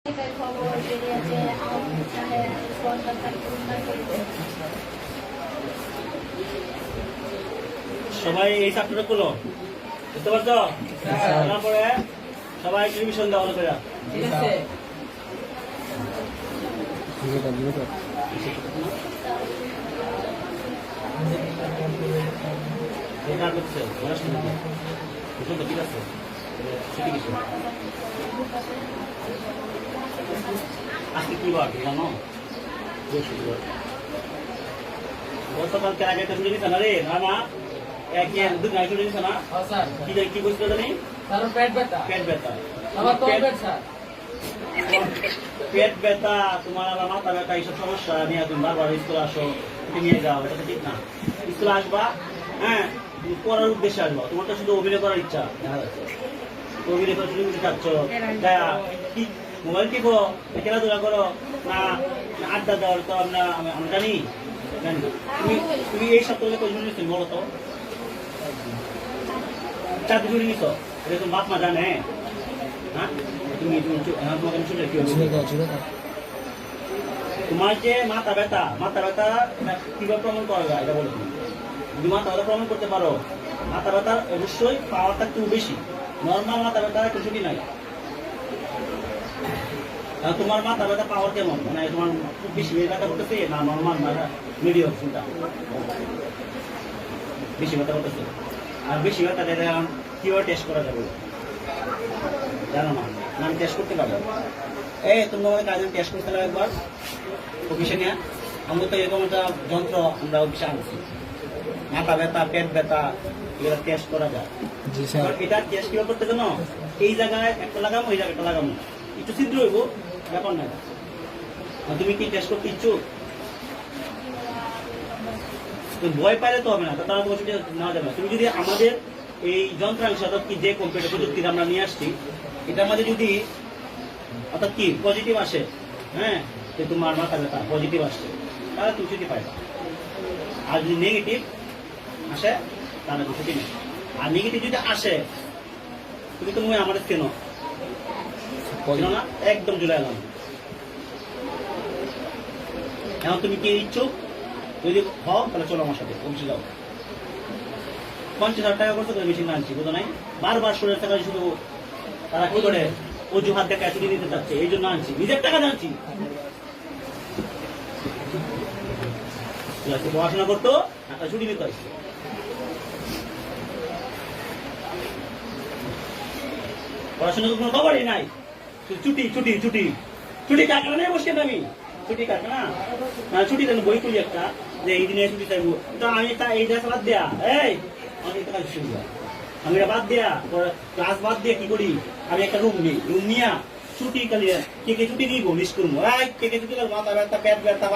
খবর বেরিয়েছে আওয়ামী সাহেব সরকার সবাই এই চাকরিটা করলো বুঝতে পারছো? তারপরে সবাই টেলিভিশন দেওয়া হলো করে ঠিক আছে ঠিক আছে আজকে কি বার জানো? গতকালকে আগে একটা শুনে দিচ্ছে না রে না দুধ নাই শুনে দিচ্ছে না স্যার কি বুঝতে জানি স্যার পেট ব্যথা পেট ব্যথা আমার তো পেট স্যার পেট ব্যথা তোমার আবার মাথা ব্যথা এইসব সমস্যা নিয়ে তুমি বারবার স্কুলে আসো তুমি নিয়ে যাও এটা তো ঠিক না। স্কুলে আসবা হ্যাঁ তুমি পড়ার উদ্দেশ্যে আসবা তোমার তো শুধু অভিনয় করার ইচ্ছা অভিনয় করে শুধু চাচ্ছ কি মোবাইল টিপো খেলাধুলা করো না আড্ডা দেওয়ার তো আমরা জানি তুমি তুমি এই সপ্তাহে কই শুনে নিচ্ছি বলো তো চাকরি করে নিছ এটা তোমার বাপ মা জানে হ্যাঁ তুমি তোমাকে শুনে কি তোমার যে মাথা ব্যথা কিভাবে প্রমাণ করা যায় এটা বলো যদি মাথা ব্যথা প্রমাণ করতে পারো মাথা ব্যথার অবশ্যই পাওয়ারটা একটু বেশি নর্মাল মাথা ব্যথা একটু ছুটি নাই তোমার মাথা ব্যথা পাওয়ার কেমন মানে তোমার খুব বেশি ব্যথা করতেছে না নর্মাল মিডিয়াম চিন্তা বেশি ব্যথা করতেছে আর বেশি ব্যথা কিভাবে টেস্ট করা যাবে জানো না আমি টেস্ট করতে পারবো তুমি আমাদের কাজে টেস্ট করতে হবে একবার অফিসে নিয়ে আমরা তো এরকম একটা যন্ত্র আমরা অফিসে আনছি মাথা ব্যথা পেট ব্যথা এগুলো টেস্ট করা যায় এটা টেস্ট কিভাবে করতে জানো এই জায়গায় একটা লাগাবো এই জায়গায় একটা লাগাবো একটু ছিদ্র হইব ব্যাপার না তুমি কি টেস্ট করতে ইচ্ছুক ভয় পাইলে তো হবে না তারা তোমার ছুটি নেওয়া যাবে না তুমি যদি আমাদের এই যন্ত্রাংশ অর্থাৎ কি যে কম্পিউটার প্রযুক্তি আমরা নিয়ে আসছি এটার মধ্যে যদি অর্থাৎ কি পজিটিভ আসে হ্যাঁ যে তোমার মাথা ব্যথা পজিটিভ আসছে তাহলে তুমি ছুটি পাইবা আর যদি নেগেটিভ আসে তাহলে তুমি ছুটি নেই আর নেগেটিভ যদি আসে তুমি তো আমাদের কেন না একদম জুলাই এলাম এখন তুমি কি ইচ্ছুক যদি হও তাহলে চলো আমার সাথে অফিসে যাও 50,000 টাকা করছো তো মেশিন আনছি বুঝো নাই বারবার শরীরের টাকা শুধু তারা কি করে অজুহাত দেখা ছুটি দিতে চাচ্ছে এই জন্য আনছি নিজের টাকা জানছি পড়াশোনা করতো ছুটি নিতে আসছে পড়াশোনার কোনো খবরই নাই ছুটি ছুটি ছুটি ছুটি কারখানা নেই বসে আমি ছুটি কারখানা ছুটি দেন বই তুলি একটা যে এই দিনে ছুটি চাইবো তো আমি এই দেশ বাদ দেয়া আমি এটা বাদ দেয়া ক্লাস বাদ দিয়ে কি করি আমি একটা রুম নিই রুম নিয়া ছুটি কালিয়ে কে ছুটি নিবো লিস্ট করবো কে ছুটি মাথা ব্যথা পেট ব্যথা